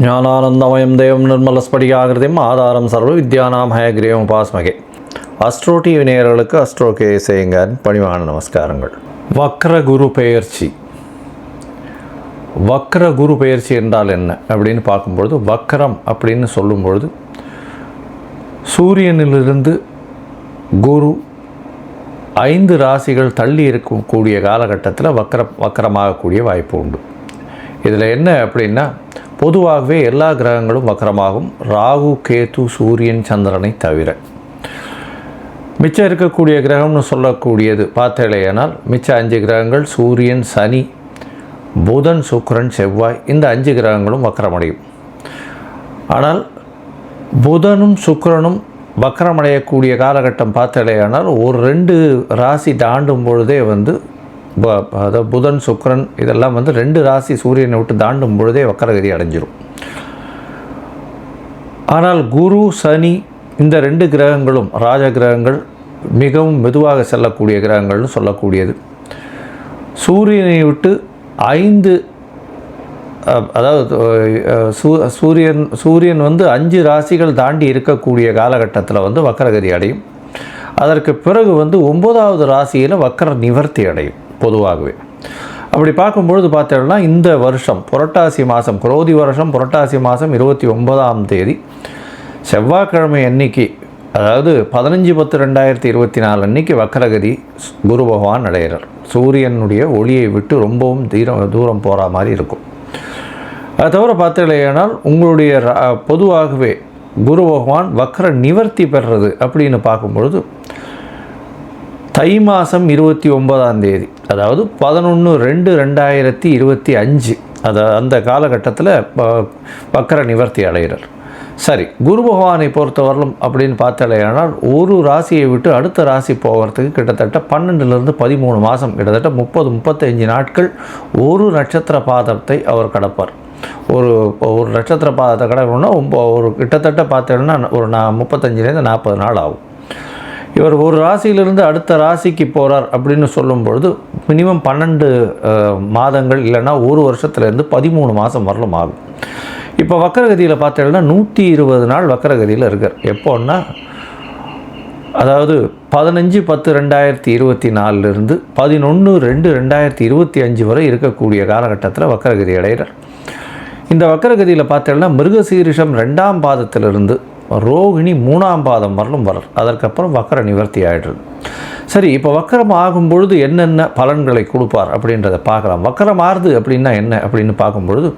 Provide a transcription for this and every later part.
ஞானானந்தமயம் தேவம் நிர்மலஸ்படிகாகிருதிம் ஆதாரம் சர்வ வித்யானாம் ஹயக்ரீவம் உபாஸ்மகே. அஸ்ட்ரோ டிவி நேயர்களுக்கு அஸ்ட்ரோ கே சேங்கர் பணிவான நமஸ்காரங்கள். வக்ர குரு பெயர்ச்சி. வக்ர குரு பெயர்ச்சி என்றால் என்ன அப்படின்னு பார்க்கும்பொழுது, வக்ரம் அப்படின்னு சொல்லும்பொழுது சூரியனிலிருந்து குரு 5 ராசிகள் தள்ளி இருக்கக்கூடிய காலகட்டத்தில் வக்கரமாகக்கூடிய வாய்ப்பு உண்டு. இதில் என்ன அப்படின்னா, பொதுவாகவே எல்லா கிரகங்களும் வக்கரமாகும், ராகு கேது சூரியன் சந்திரனை தவிர. மிச்சம் இருக்கக்கூடிய கிரகம்னு சொல்லக்கூடியது பார்த்தேலையானால் மிச்சம் 5 கிரகங்கள் சூரியன், சனி, புதன், சுக்கிரன், செவ்வாய், இந்த 5 கிரகங்களும் வக்கரமடையும். ஆனால் புதனும் சுக்கிரனும் வக்கரமடையக்கூடிய காலகட்டம் பார்த்தேலையானால் ஒரு 2 ராசி தாண்டும் பொழுதே அதாவது புதன் சுக்கிரன் இதெல்லாம் 2 ராசி சூரியனை விட்டு தாண்டும் பொழுதே வக்கரகதி அடைஞ்சிரும். ஆனால் குரு சனி இந்த 2 கிரகங்களும் ராஜ கிரகங்கள், மிகவும் மெதுவாக செல்லக்கூடிய கிரகங்கள்னு சொல்லக்கூடியது. சூரியனை விட்டு 5 அதாவது சூரியன் 5 ராசிகள் தாண்டி இருக்கக்கூடிய காலகட்டத்தில் வக்கரகதி அடையும். அதற்கு பிறகு 9வது ராசியில் வக்கர நிவர்த்தி அடையும். பொதுவாகவே அப்படி பார்க்கும்பொழுது பார்த்தோம்னா, இந்த வருஷம் புரட்டாசி மாதம், குரோதி வருஷம் புரட்டாசி மாதம் 29ஆம் தேதி செவ்வாய்க்கிழமை அன்னைக்கு, அதாவது 15/10/2024 அன்னைக்கு வக்கரகதி குரு பகவான் அடைகிறார். சூரியனுடைய ஒளியை விட்டு ரொம்பவும் தூரம் போகிற மாதிரி இருக்கும். அது தவிர பார்த்தீங்களேனால் உங்களுடைய பொதுவாகவே குரு பகவான் வக்கர நிவர்த்தி பெறுறது அப்படின்னு பார்க்கும்பொழுது தை மாதம் 29ஆம் தேதி, அதாவது 11/2/2025 அந்த காலகட்டத்தில் வக்கர நிவர்த்தி அடைகிறார். சரி, குரு பகவானை பொறுத்தவரையிலும் அப்படின்னு பார்த்தாலேயானால் ஒரு ராசியை விட்டு அடுத்த ராசி போகிறதுக்கு கிட்டத்தட்ட 12லிருந்து 13 மாதம், கிட்டத்தட்ட 30-35 நாட்கள் ஒரு நட்சத்திர பாதத்தை அவர் கடப்பார். ஒரு நட்சத்திர பாதத்தை கடக்கணும்னா ஒரு கிட்டத்தட்ட பார்த்தோம்னா ஒரு 35லேருந்து 40 நாள் ஆகும். இவர் ஒரு ராசியிலிருந்து அடுத்த ராசிக்கு போகிறார் அப்படின்னு சொல்லும்பொழுது மினிமம் 12 மாதங்கள் இல்லைன்னா ஒரு வருஷத்துலேருந்து 13 மாதம் வரலும் ஆகும். இப்போ வக்கரகதியில் பார்த்தீங்கன்னா 120 நாள் வக்கரகதியில் இருக்கார். எப்போன்னா, அதாவது 15/10/2024 11/2/2025 வரை இருக்கக்கூடிய காலகட்டத்தில் வக்கரகதி அடைகிறார். இந்த வக்கரகதியில் பார்த்தீங்கன்னா மிருகசீரிஷம் 2ஆம் பாதத்திலிருந்து ரோகிணி 3ஆம் பாதம் வரலும் வரார். அதற்கப்புறம் வக்கர நிவர்த்தி ஆகிடுறது. சரி, இப்போ வக்கரம் ஆகும்பொழுது என்னென்ன பலன்களை கொடுப்பார் அப்படின்றத பார்க்கலாம். வக்கரம் ஆறுது அப்படின்னா என்ன அப்படின்னு பார்க்கும்பொழுது,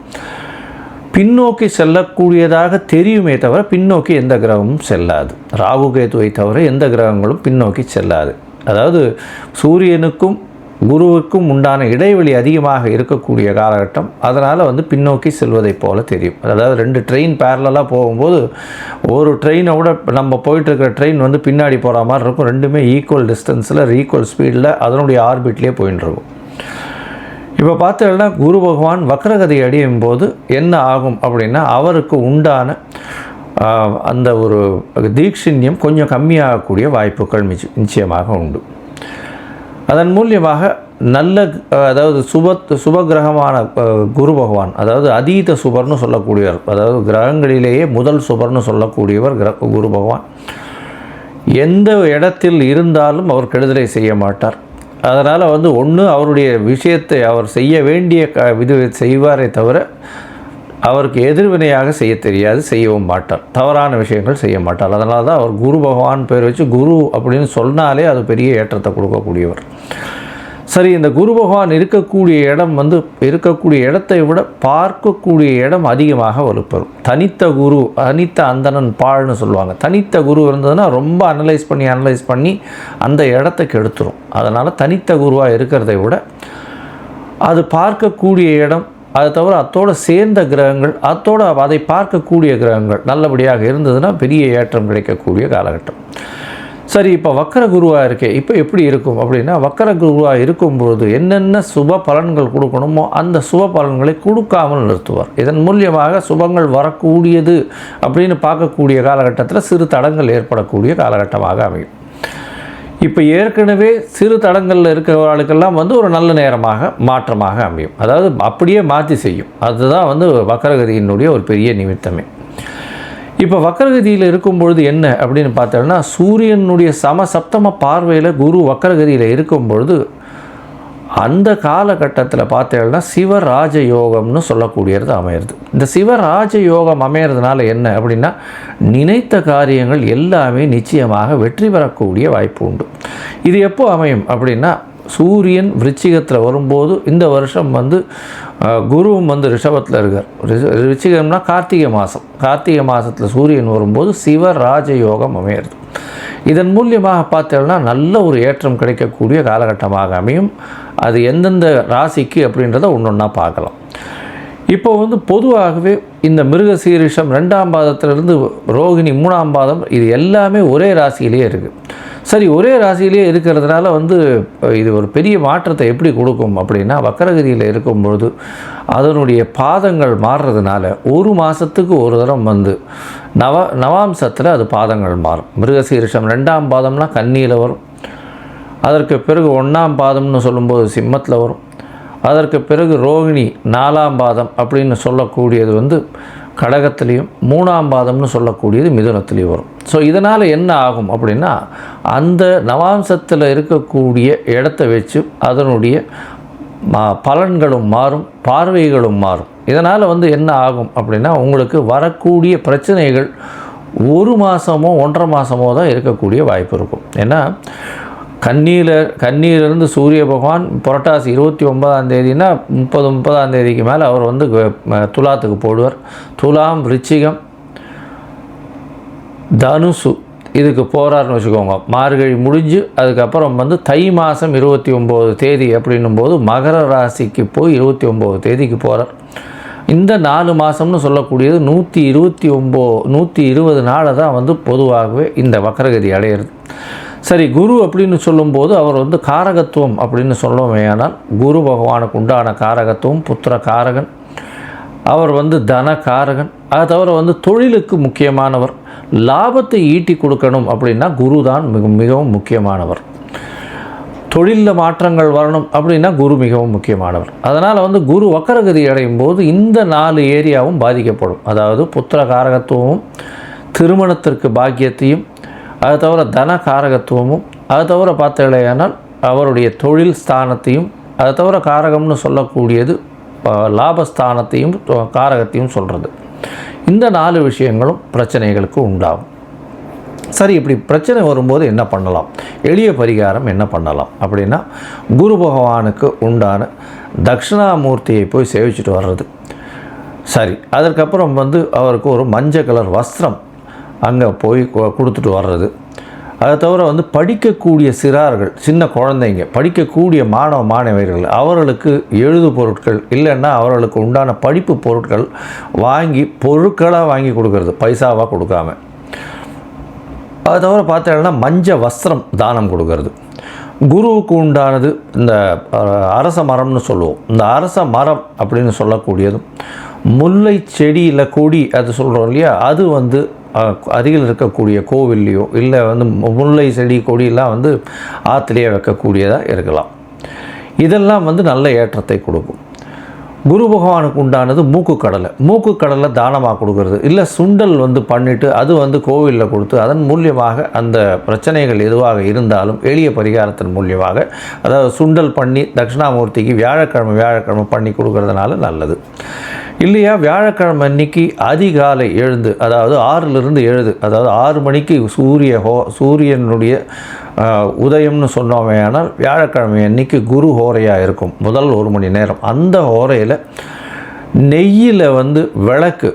பின்னோக்கி செல்லக்கூடியதாக தெரியுமே தவிர பின்னோக்கி எந்த கிரகமும் செல்லாது. ராகு கேதுவை தவிர எந்த கிரகங்களும் பின்னோக்கி செல்லாது. அதாவது சூரியனுக்கும் குருவுக்கும் உண்டான இடைவெளி அதிகமாக இருக்கக்கூடிய காலகட்டம். அதனால் பின்னோக்கி செல்வதை போல தெரியும். அதாவது 2 ட்ரெயின் பேரலாக போகும்போது ஒரு ட்ரெயினை விட நம்ம போயிட்டுருக்கிற ட்ரெயின் பின்னாடி போகிற மாதிரி இருக்கும். ரெண்டுமே ஈக்குவல் டிஸ்டன்ஸில் ஈக்குவல் ஸ்பீடில் அதனுடைய ஆர்பிட்லேயே போயின்னு இருக்கும். இப்போ பார்த்தோம்னா குரு பகவான் வக்கரகதி அடையும் போது என்ன ஆகும் அப்படின்னா, அவருக்கு உண்டான அந்த ஒரு தீட்சிண்யம் கொஞ்சம் கம்மியாகக்கூடிய வாய்ப்புகள் நிச்சயமாக உண்டு. அதன் மூலியமாக அதாவது சுபகிரகமான குரு பகவான், அதாவது அதீத சுபர்னு சொல்லக்கூடியவர், அதாவது கிரகங்களிலேயே முதல் சுபர்னு சொல்லக்கூடியவர் குரு பகவான். எந்த இடத்தில் இருந்தாலும் அவர் கெடுதலை செய்ய மாட்டார். அதனால் ஒன்று அவருடைய விஷயத்தை அவர் செய்ய வேண்டிய செய்வாரே தவிர அவருக்கு எதிர்வினையாக செய்ய தெரியாது, செய்யவும் மாட்டார். தவறான விஷயங்கள் செய்ய மாட்டார். அதனால தான் அவர் குரு பகவான் பேர் வச்சு குரு அப்படின்னு சொன்னாலே அது பெரிய ஏற்றத்தை கொடுக்கக்கூடியவர். சரி, இந்த குரு பகவான் இருக்கக்கூடிய இடம் இருக்கக்கூடிய இடத்தை விட பார்க்கக்கூடிய இடம் அதிகமாக வலுப்பெறும். தனித்த குரு, தனித்த அந்தணன் பாழ்னு சொல்லுவாங்க. தனித்த குரு இருந்ததுன்னா ரொம்ப அனலைஸ் பண்ணி அந்த இடத்துக்கு எடுத்துரும். அதனால் தனித்த குருவாக இருக்கிறதை விட அது பார்க்கக்கூடிய இடம், அதை தவிர அத்தோடு சேர்ந்த கிரகங்கள், அதை பார்க்கக்கூடிய கிரகங்கள் நல்லபடியாக இருந்ததுன்னா பெரிய ஏற்றம் கிடைக்கக்கூடிய காலகட்டம். சரி, இப்போ வக்கர குருவாக இருக்கே, இப்போ எப்படி இருக்கும் அப்படின்னா, வக்கர குருவாக இருக்கும்பொழுது என்னென்ன சுப பலன்கள் கொடுக்கணுமோ அந்த சுப பலன்களை கொடுக்காமல் நிறுத்துவார். இதன் மூலியமாக சுபங்கள் வரக்கூடியது அப்படின்னு பார்க்கக்கூடிய காலகட்டத்தில் சிறு தடங்கள் ஏற்படக்கூடிய காலகட்டமாக அமையும். இப்போ ஏற்கனவே சிறு தடங்களில் இருக்கிறவர்களுக்கெல்லாம் வந்து ஒரு நல்ல நேரமாக மாற்றமாக அமையும். அதாவது அப்படியே மாற்றி செய்யும். அதுதான் வந்து வக்கரகதியினுடைய ஒரு பெரிய நிமித்தமே. இப்போ வக்கரகதியில் இருக்கும் பொழுது என்ன அப்படின்னு பார்த்தோம்னா, சூரியனுடைய சமசப்தம பார்வையில் குரு வக்கரகதியில் இருக்கும் பொழுது அந்த காலகட்டத்தில் பார்த்தேன்னா சிவராஜ யோகம்னு சொல்லக்கூடியது அமையிறது. இந்த சிவராஜ யோகம் அமையிறதுனால என்ன அப்படின்னா, நினைத்த காரியங்கள் எல்லாமே நிச்சயமாக வெற்றி பெறக்கூடிய வாய்ப்பு உண்டு. இது எப்போ அமையும் அப்படின்னா, சூரியன் விருச்சிகத்தில் வரும்போது இந்த வருஷம் வந்து குருவும் வந்து ரிஷபத்தில் இருக்கார். விருச்சிகம்னா கார்த்திகை மாதத்தில் சூரியன் வரும்போது சிவராஜ யோகம் அமையிறது. இதன் மூலியமாக பார்த்தோம்னா நல்ல ஒரு ஏற்றம் கிடைக்கக்கூடிய காலகட்டமாக அமையும். அது எந்தெந்த ராசிக்கு அப்படின்றத ஒன்றொன்னா பார்க்கலாம். இப்போ வந்து பொதுவாகவே இந்த மிருகசீரிஷம் 2ஆம் பாதத்திலிருந்து ரோகிணி 3ஆம் பாதம் இது எல்லாமே ஒரே ராசியிலே இருக்குது. சரி, ஒரே ராசியிலே இருக்கிறதுனால வந்து இது ஒரு பெரிய மாற்றத்தை எப்படி கொடுக்கும் அப்படின்னா, வக்கரகதியில் இருக்கும்பொழுது அதனுடைய பாதங்கள் மாறுறதுனால ஒரு மாதத்துக்கு ஒரு தரம் வந்து நவாம்சத்தில் அது பாதங்கள் மாறும். மிருகசீரிஷம் 2ஆம் பாதம்னா கன்னியில் வரும். அதற்கு பிறகு 1ஆம் பாதம்னு சொல்லும்போது சிம்மத்தில் வரும். அதற்கு பிறகு ரோகிணி 4ஆம் பாதம் அப்படின்னு சொல்லக்கூடியது வந்து கடகத்திலையும், 3ஆம் பாதம்னு சொல்லக்கூடியது மிதுனத்திலையும் வரும். ஸோ இதனால் என்ன ஆகும் அப்படின்னா, அந்த நவாம்சத்தில் இருக்கக்கூடிய இடத்த வச்சு அதனுடைய பலன்களும் மாறும், பார்வைகளும் மாறும். இதனால் வந்து என்ன ஆகும் அப்படின்னா, உங்களுக்கு வரக்கூடிய பிரச்சனைகள் ஒரு மாதமோ 1.5 மாதமோ தான் இருக்கக்கூடிய வாய்ப்பு இருக்கும். ஏன்னா கன்னியிலிருந்து சூரிய பகவான் புரட்டாசி 29ஆம் தேதினா 30ஆம் தேதிக்கு மேலே அவர் வந்து துலாத்துக்கு போடுவார். துலாம், விருச்சிகம், தனுசு இதுக்கு போகிறாருன்னு வச்சுக்கோங்க. மார்கழி முடிஞ்சு அதுக்கப்புறம் வந்து தை மாதம் 29 தேதி அப்படின்னும் போது மகர ராசிக்கு போய் 29 தேதிக்கு போகிறார். இந்த 4 மாதம்னு சொல்லக்கூடியது 120 நாளை தான் வந்து பொதுவாகவே இந்த வக்கரகதி அடையிறது. சரி, குரு அப்படின்னு சொல்லும்போது அவர் வந்து காரகத்துவம் அப்படின்னு சொல்லுவோமே. ஆனால் குரு பகவானுக்கு உண்டான காரகத்துவம் புத்திர காரகன். அவர் வந்து தன காரகன். அதை தவிர வந்து தொழிலுக்கு முக்கியமானவர். லாபத்தை ஈட்டி கொடுக்கணும் அப்படின்னா குரு தான் மிகவும் முக்கியமானவர். தொழிலில் மாற்றங்கள் வரணும் அப்படின்னா குரு மிகவும் முக்கியமானவர். அதனால் வந்து குரு வக்கரகதி அடையும் போது இந்த 4 ஏரியாவும் பாதிக்கப்படும். அதாவது புத்திர காரகத்துவமும், திருமணத்திற்கு பாக்கியத்தையும், அது தவிர தன காரகத்துவமும், அது தவிர பார்த்தீங்களேனால் அவருடைய தொழில் ஸ்தானத்தையும், அது தவிர காரகம்னு சொல்லக்கூடியது லாபஸ்தானத்தையும் காரகத்தையும் சொல்கிறது. இந்த 4 விஷயங்களும் பிரச்சனைகளுக்கு உண்டாகும். சரி, இப்படி பிரச்சனை வரும்போது என்ன பண்ணலாம், எளிய பரிகாரம் என்ன பண்ணலாம் அப்படின்னா, குரு பகவானுக்கு உண்டான தட்சிணாமூர்த்தியை போய் சேவிச்சுட்டு வர்றது. சரி, அதற்கப்புறம் வந்து அவருக்கு ஒரு மஞ்சள் கலர் வஸ்திரம் அங்கே போய் கொடுத்துட்டு வர்றது. அதை தவிர வந்து படிக்கக்கூடிய சிறார்கள், சின்ன குழந்தைங்க, படிக்கக்கூடிய மாணவர்கள் அவர்களுக்கு எழுது பொருட்கள் இல்லைன்னா அவர்களுக்கு உண்டான படிப்பு பொருட்கள் பொருட்களாக வாங்கி கொடுக்கறது, பைசாவாக கொடுக்காம. அதை தவிர பார்த்தீங்கன்னா மஞ்சள் வஸ்திரம் தானம் கொடுக்கறது. குருவுக்கு உண்டானது இந்த அரச மரம்னு சொல்லுவோம். இந்த அரச மரம் அப்படின்னு சொல்லக்கூடியதும் முல்லை செடி இல்லை கொடி அது சொல்கிறோம் இல்லையா, அது வந்து அருகில் இருக்கக்கூடிய கோவில்லையோ இல்லை வந்து முல்லை செடி கொடியெல்லாம் வந்து ஆற்றுலையே வைக்கக்கூடியதாக இருக்கலாம். இதெல்லாம் வந்து நல்ல ஏற்றத்தை கொடுக்கும். குரு பகவானுக்கு உண்டானது மூக்குக்கடலை தானமாக கொடுக்கறது. இல்லை சுண்டல் வந்து பண்ணிவிட்டு அது வந்து கோவிலில் கொடுத்து அதன் மூலியமாக அந்த பிரச்சனைகள் எதுவாக இருந்தாலும் எளிய பரிகாரத்தின் மூலியமாக, அதாவது சுண்டல் பண்ணி தட்சிணாமூர்த்திக்கு வியாழக்கிழமை பண்ணி கொடுக்கறதுனால நல்லது. இல்லையா, வியாழக்கிழமை அன்னைக்கு அதிகாலை எழுந்து, அதாவது 6லிருந்து 7, அதாவது 6 மணிக்கு சூரியனுடைய உதயம்னு சொன்னோமே. ஆனால் வியாழக்கிழமை அன்னைக்கு குரு ஹோரையாக இருக்கும். முதல் 1 மணி நேரம் அந்த ஹோரையில் நெய்யில் வந்து விளக்கு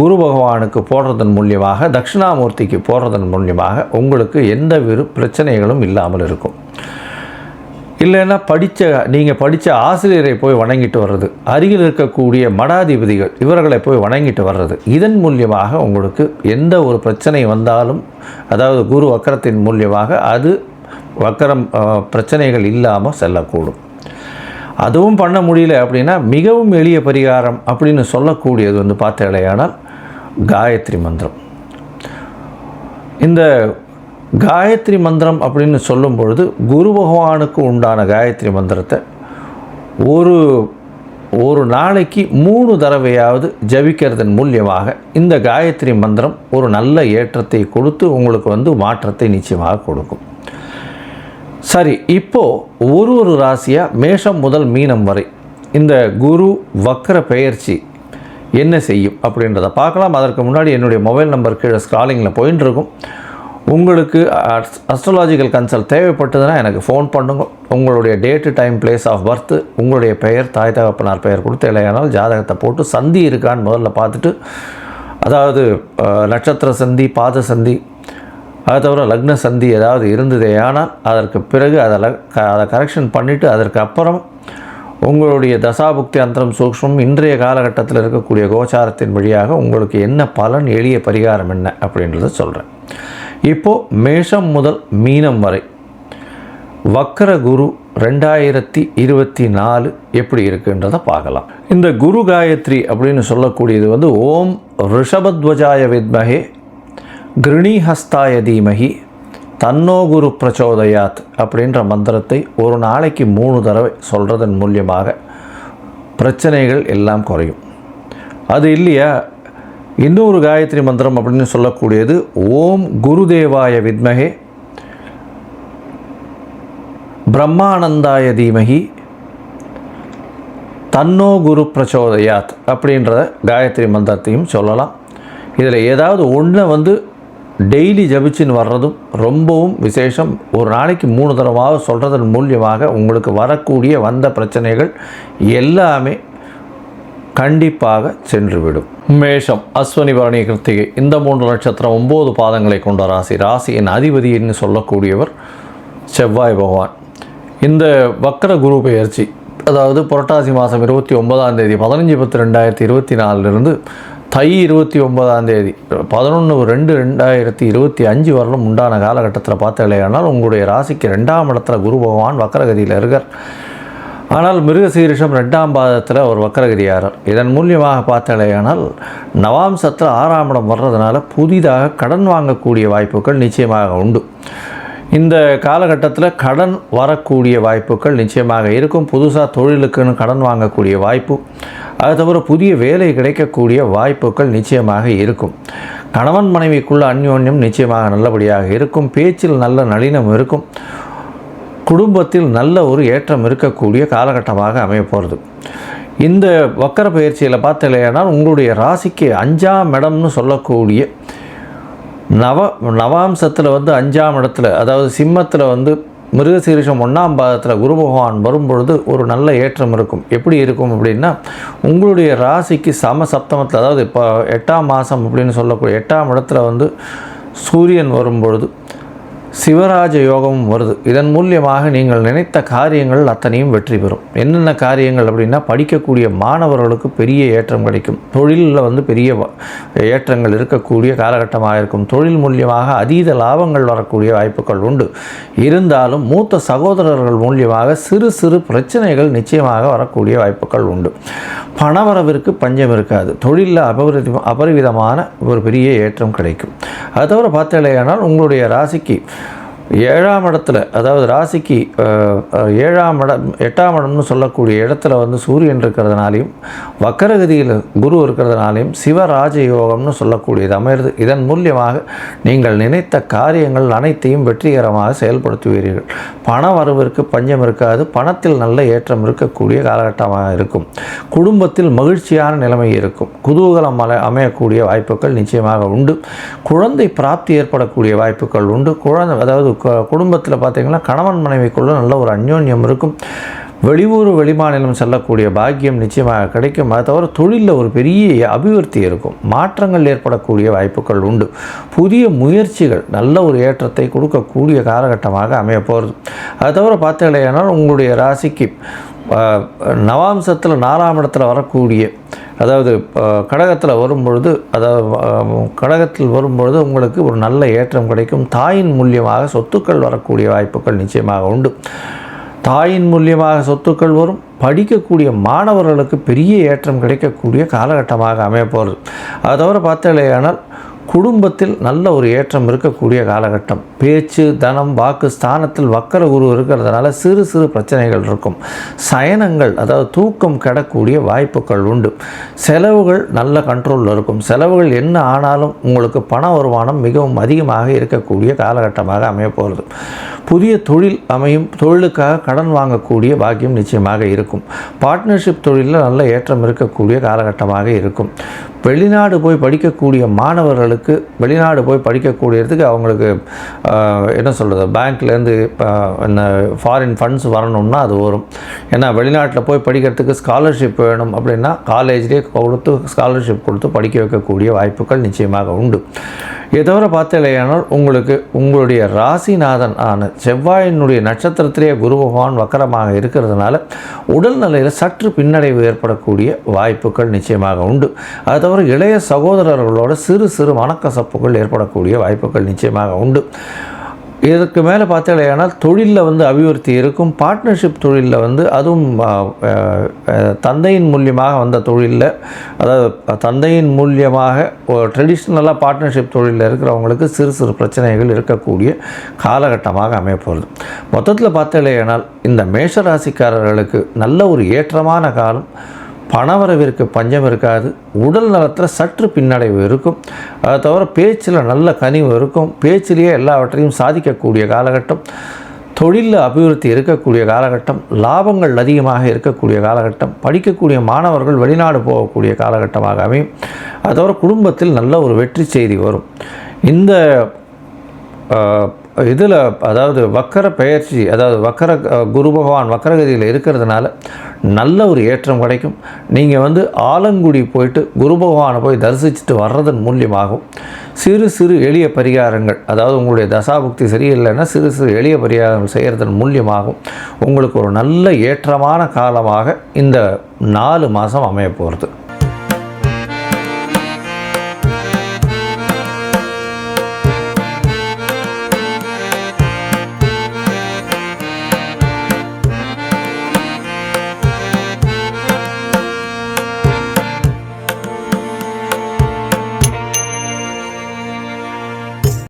குரு பகவானுக்கு போடுறதன் மூலியமாக, தட்சிணாமூர்த்திக்கு போடுறதன் மூலியமாக உங்களுக்கு எந்த பிரச்சனைகளும் இல்லாமல் இருக்கும். இல்லைன்னா நீங்கள் படித்த ஆசிரியரை போய் வணங்கிட்டு வர்றது, அருகில் இருக்கக்கூடிய மடாதிபதிகள் இவர்களை போய் வணங்கிட்டு வர்றது, இதன் மூலியமாக உங்களுக்கு எந்த ஒரு பிரச்சனை வந்தாலும், அதாவது குரு வக்கரத்தின் மூலியமாக அது வக்கரம் பிரச்சனைகள் இல்லாமல் செல்லக்கூடும். அதுவும் பண்ண முடியல அப்படின்னா மிகவும் எளிய பரிகாரம் அப்படின்னு சொல்லக்கூடியது வந்து பார்த்தீங்களேயானால் காயத்ரி மந்திரம். இந்த காயத்ரி மந்திரம் அப்படின்னு சொல்லும் பொழுது குரு பகவானுக்கு உண்டான காயத்ரி மந்திரத்தை ஒரு நாளைக்கு 3 தடவையாவது ஜபிக்கிறதன் மூலியமாக இந்த காயத்ரி மந்திரம் ஒரு நல்ல ஏற்றத்தை கொடுத்து உங்களுக்கு மாற்றத்தை நிச்சயமாக கொடுக்கும். சரி, இப்போது ஒரு ராசியாக மேஷம் முதல் மீனம் வரை இந்த குரு வக்ர பெயர்ச்சி என்ன செய்யும் அப்படின்றத பார்க்கலாம். அதற்கு முன்னாடி என்னுடைய மொபைல் நம்பர் கீழே ஸ்க்ராலிங்கில் போயின்னு இருக்கும். உங்களுக்கு அஸ்ட்ராலாஜிக்கல் கன்சல்ட் தேவைப்பட்டதுன்னா எனக்கு ஃபோன் பண்ணுங்க. உங்களுடைய date, time, place of birth, உங்களுடைய பெயர், தாய் தகப்பனார் பெயர் கொடுத்து இல்லையானால் ஜாதகத்தை போட்டு சந்தி இருக்கான்னு முதல்ல பார்த்துட்டு, அதாவது நட்சத்திர சந்தி, பாத சந்தி, அதை தவிர லக்ன சந்தி ஏதாவது இருந்ததே ஆனால் அதற்கு பிறகு அதை கரெக்ஷன் பண்ணிவிட்டு அதற்கு அப்புறம் உங்களுடைய தசாபுக்தி அந்தரம் சூக்ஷ்மம் இன்றைய காலகட்டத்தில் இருக்கக்கூடிய கோச்சாரத்தின் வழியாக உங்களுக்கு என்ன பலன், எளிய பரிகாரம் என்ன அப்படின்றத சொல்கிறேன். இப்போது மேஷம் முதல் மீனம் வரை வக்ர குரு 2024 எப்படி இருக்குன்றதை பார்க்கலாம். இந்த குரு காயத்ரி அப்படின்னு சொல்லக்கூடியது ஓம் ரிஷபத்வஜாய வித்மஹே கிருணிஹஸ்தாய தீமஹி தன்னோ குரு பிரச்சோதயாத் அப்படின்ற மந்திரத்தை ஒரு நாளைக்கு 3 தடவை சொல்கிறதன் மூலியமாக பிரச்சனைகள் எல்லாம் குறையும். அது இல்லையா, இன்னொரு காயத்ரி மந்திரம் அப்படின்னு சொல்லக்கூடியது ஓம் குருதேவாய வித்மஹே பிரம்மானந்தாய தீமஹி தன்னோ குரு பிரச்சோதயாத் அப்படின்ற காயத்ரி மந்திரத்தையும் சொல்லலாம். இதில் ஏதாவது ஒன்று டெய்லி ஜபிச்சின்னு வர்றதும் ரொம்பவும் விசேஷம். ஒரு நாளைக்கு 3 தடவை சொல்கிறதன் மூலியமாக உங்களுக்கு வரக்கூடிய வந்த பிரச்சனைகள் எல்லாமே கண்டிப்பாக சென்றுவிடும். மேஷம், அஸ்வினி, பரணி, கிருத்திகை இந்த 3 நட்சத்திரம் 9 பாதங்களை கொண்ட ராசி. ராசியின் அதிபதினு சொல்லக்கூடியவர் செவ்வாய் பகவான். இந்த வக்ர குரு பெயர்ச்சி, அதாவது புரட்டாசி மாதம் 29ஆம் தேதி 15/10/2024 தை 29ஆம் தேதி 11/2/2025 வரலும் உண்டான காலகட்டத்தில் பார்த்தீங்களேனால் உங்களுடைய ராசிக்கு 2ஆம் இடத்துல குரு பகவான் வக்கரகதியில் இருக்கார். ஆனால் மிருகசீரிஷம் 2ஆம் பாதத்தில் ஒரு வக்கரகதியாரர். இதன் மூலியமாக பார்த்தீங்களேனால் நவாம்சத்தில் 6ஆம் இடம் வர்றதுனால புதிதாக கடன் வாங்கக்கூடிய வாய்ப்புகள் நிச்சயமாக உண்டு. இந்த காலகட்டத்தில் கடன் வரக்கூடிய வாய்ப்புகள் நிச்சயமாக இருக்கும். புதுசாக தொழிலுக்குன்னு கடன் வாங்கக்கூடிய வாய்ப்பு, அது தவிர புதிய வேலை கிடைக்கக்கூடிய வாய்ப்புகள் நிச்சயமாக இருக்கும். கணவன் மனைவிக்குள்ள அந்யோன்யம் நிச்சயமாக நல்லபடியாக இருக்கும். பேச்சில் நல்ல நளினம் இருக்கும். குடும்பத்தில் நல்ல ஒரு ஏற்றம் இருக்கக்கூடிய காலகட்டமாக அமைய போகிறது. இந்த வக்கர பயிற்சியில் பார்த்தீங்கன்னா உங்களுடைய ராசிக்கு 5ஆம் இடம்னு சொல்லக்கூடிய நவாம்சத்தில் 5ஆம் இடத்துல, அதாவது சிம்மத்தில் மிருகசீரிஷம் 1ஆம் பாதத்தில் குரு பகவான் வரும்பொழுது ஒரு நல்ல ஏற்றம் இருக்கும். எப்படி இருக்கும் அப்படின்னா, உங்களுடைய ராசிக்கு சப்தமத்தில், அதாவது இப்போ 8ஆம் மாதம் அப்படின்னு சொல்லக்கூடிய 8ஆம் இடத்துல சூரியன் வரும்பொழுது சிவராஜ யோகமும் வருது. இதன் மூலியமாக நீங்கள் நினைத்த காரியங்கள் அத்தனையும் வெற்றி பெறும். என்னென்ன காரியங்கள் அப்படின்னா, படிக்கக்கூடிய மாணவர்களுக்கு பெரிய ஏற்றம் கிடைக்கும். தொழிலில் பெரிய ஏற்றங்கள் இருக்கக்கூடிய காலகட்டமாக இருக்கும். தொழில் மூலியமாக அதீத லாபங்கள் வரக்கூடிய வாய்ப்புகள் உண்டு. இருந்தாலும் மூத்த சகோதரர்கள் மூலியமாக சிறு சிறு பிரச்சனைகள் நிச்சயமாக வரக்கூடிய வாய்ப்புகள் உண்டு. பணவரவிற்கு பஞ்சம் இருக்காது. தொழிலில் அபரிவிதமான ஒரு பெரிய ஏற்றம் கிடைக்கும். அது தவிர பார்த்தீங்களேனால் உங்களுடைய ராசிக்கு 7ஆம் இடத்துல, அதாவது ராசிக்கு 7ஆம் இடம் 8ஆம் இடம்னு சொல்லக்கூடிய இடத்துல சூரியன் இருக்கிறதுனாலையும் வக்கரகதியில் குரு இருக்கிறதுனாலையும் சிவராஜ யோகம்னு சொல்லக்கூடியது அமைகிறது. இதன் மூலியமாக நீங்கள் நினைத்த காரியங்கள் அனைத்தையும் வெற்றிகரமாக செயல்படுத்துவீர்கள். பண வரவிற்கு பஞ்சம் இருக்காது. பணத்தில் நல்ல ஏற்றம் இருக்கக்கூடிய காலகட்டமாக இருக்கும். குடும்பத்தில் மகிழ்ச்சியான நிலைமை இருக்கும். குதூகலம் அமையக்கூடிய வாய்ப்புகள் நிச்சயமாக உண்டு. குழந்தை பிராப்தி ஏற்படக்கூடிய வாய்ப்புகள் உண்டு. அதாவது குடும்பத்தில் பார்த்தீங்கன்னா கணவன் மனைவிக்குள்ள நல்ல ஒரு அந்யோன்யம் இருக்கும். வெளியூர் வெளிமாநிலம் செல்லக்கூடிய பாக்கியம் நிச்சயமாக கிடைக்கும். அது தவிர தொழிலில் ஒரு பெரிய அபிவிருத்தி இருக்கும். மாற்றங்கள் ஏற்படக்கூடிய வாய்ப்புகள் உண்டு. புதிய முயற்சிகள் நல்ல ஒரு ஏற்றத்தை கொடுக்கக்கூடிய காலகட்டமாக அமைய போகிறது. அது தவிர பார்த்தீங்கன்னா உங்களுடைய ராசிக்கு நவாம்சத்தில் 4ஆம் இடத்துல வரக்கூடிய, அதாவது கடகத்தில் வரும்பொழுது, உங்களுக்கு ஒரு நல்ல ஏற்றம் கிடைக்கும். தாயின் மூலியமாக சொத்துக்கள் வரக்கூடிய வாய்ப்புகள் நிச்சயமாக உண்டு. தாயின் மூலியமாக சொத்துக்கள் வரும். படிக்கக்கூடிய மாணவர்களுக்கு பெரிய ஏற்றம் கிடைக்கக்கூடிய காலகட்டமாக அமைய போகிறது. அது தவிர பார்த்தீங்கன்னா குடும்பத்தில் நல்ல ஒரு ஏற்றம் இருக்கக்கூடிய காலகட்டம். பேச்சு, தனம், வாக்கு ஸ்தானத்தில் வக்கர குரு இருக்கிறதுனால சிறு சிறு பிரச்சனைகள் இருக்கும். சயனங்கள், அதாவது தூக்கம் கெடக்கூடிய வாய்ப்புகள் உண்டு. செலவுகள் நல்ல கண்ட்ரோலில் இருக்கும். செலவுகள் என்ன ஆனாலும் உங்களுக்கு பண வருமானம் மிகவும் அதிகமாக இருக்கக்கூடிய காலகட்டமாக அமையப்போகிறது. புதிய தொழில் அமையும். தொழிலுக்காக கடன் வாங்கக்கூடிய பாக்கியம் நிச்சயமாக இருக்கும். பார்ட்னர்ஷிப் தொழிலில் நல்ல ஏற்றம் இருக்கக்கூடிய காலகட்டமாக இருக்கும். வெளிநாடு போய் படிக்கக்கூடிய மாணவர்களுக்கு வெளிநாடு போய் படிக்கக்கூடியதுக்கு அவங்களுக்கு என்ன சொல்கிறது, பேங்க்லேருந்து என்ன ஃபாரின் ஃபண்ட்ஸ் வரணும்னா அது வரும். ஏன்னா வெளிநாட்டில் போய் படிக்கிறதுக்கு ஸ்காலர்ஷிப் வேணும் அப்படின்னா காலேஜ்லேயே கொடுத்து ஸ்காலர்ஷிப் கொடுத்து படிக்க வைக்கக்கூடிய வாய்ப்புகள் நிச்சயமாக உண்டு. இதை தவிர பார்த்தலையானால் உங்களுக்கு உங்களுடைய ராசிநாதன் ஆன செவ்வாயினுடைய நட்சத்திரத்திலேயே குரு பகவான் வக்கரமாக இருக்கிறதுனால உடல்நிலையில் சற்று பின்னடைவு ஏற்படக்கூடிய வாய்ப்புகள் நிச்சயமாக உண்டு. அது தவிர இளைய சகோதரர்களோட சிறு சிறு மனக்கசப்புகள் ஏற்படக்கூடிய வாய்ப்புகள் நிச்சயமாக உண்டு. இதற்கு மேலே பார்த்தலையானால் தொழிலில் அபிவிருத்தி இருக்கும். பார்ட்னர்ஷிப் தொழிலில் அதுவும் தந்தையின் மூலியமாக வந்த தொழிலில், அதாவது தந்தையின் மூலியமாக ட்ரெடிஷ்னலாக பார்ட்னர்ஷிப் தொழிலில் இருக்கிறவங்களுக்கு சிறு சிறு பிரச்சனைகள் இருக்கக்கூடிய காலகட்டமாக அமையப்போகிறது. மொத்தத்தில் பார்த்தலையானால் இந்த மேஷராசிக்காரர்களுக்கு நல்ல ஒரு ஏற்றமான காலம். பணவரவிற்கு பஞ்சம் இருக்காது. உடல் நலத்தில் சற்று பின்னடைவு இருக்கும். அதை தவிர பேச்சில் நல்ல கனிவு இருக்கும். பேச்சிலேயே எல்லாவற்றையும் சாதிக்கக்கூடிய காலகட்டம். தொழிலில் அபிவிருத்தி இருக்கக்கூடிய காலகட்டம். லாபங்கள் அதிகமாக இருக்கக்கூடிய காலகட்டம். படிக்கக்கூடிய மாணவர்கள் வெளிநாடு போகக்கூடிய காலகட்டமாக அமையும். அதை தவிர குடும்பத்தில் நல்ல ஒரு வெற்றி செய்தி வரும். இந்த இதில் அதாவது வக்கர பெயர்ச்சி, அதாவது வக்கர குரு பகவான் வக்கரகதியில் இருக்கிறதுனால நல்ல ஒரு ஏற்றம் கிடைக்கும். நீங்கள் ஆலங்குடி போயிட்டு குரு பகவானை போய் தரிசிச்சுட்டு வர்றதன் மூலியமாகும் சிறு சிறு எளிய பரிகாரங்கள், அதாவது உங்களுடைய தசாபுக்தி சரியில்லைன்னா சிறு சிறு எளிய பரிகாரங்கள் செய்கிறதன் மூலியமாகும் உங்களுக்கு ஒரு நல்ல ஏற்றமான காலமாக இந்த 4 மாதம் அமைய போகிறது.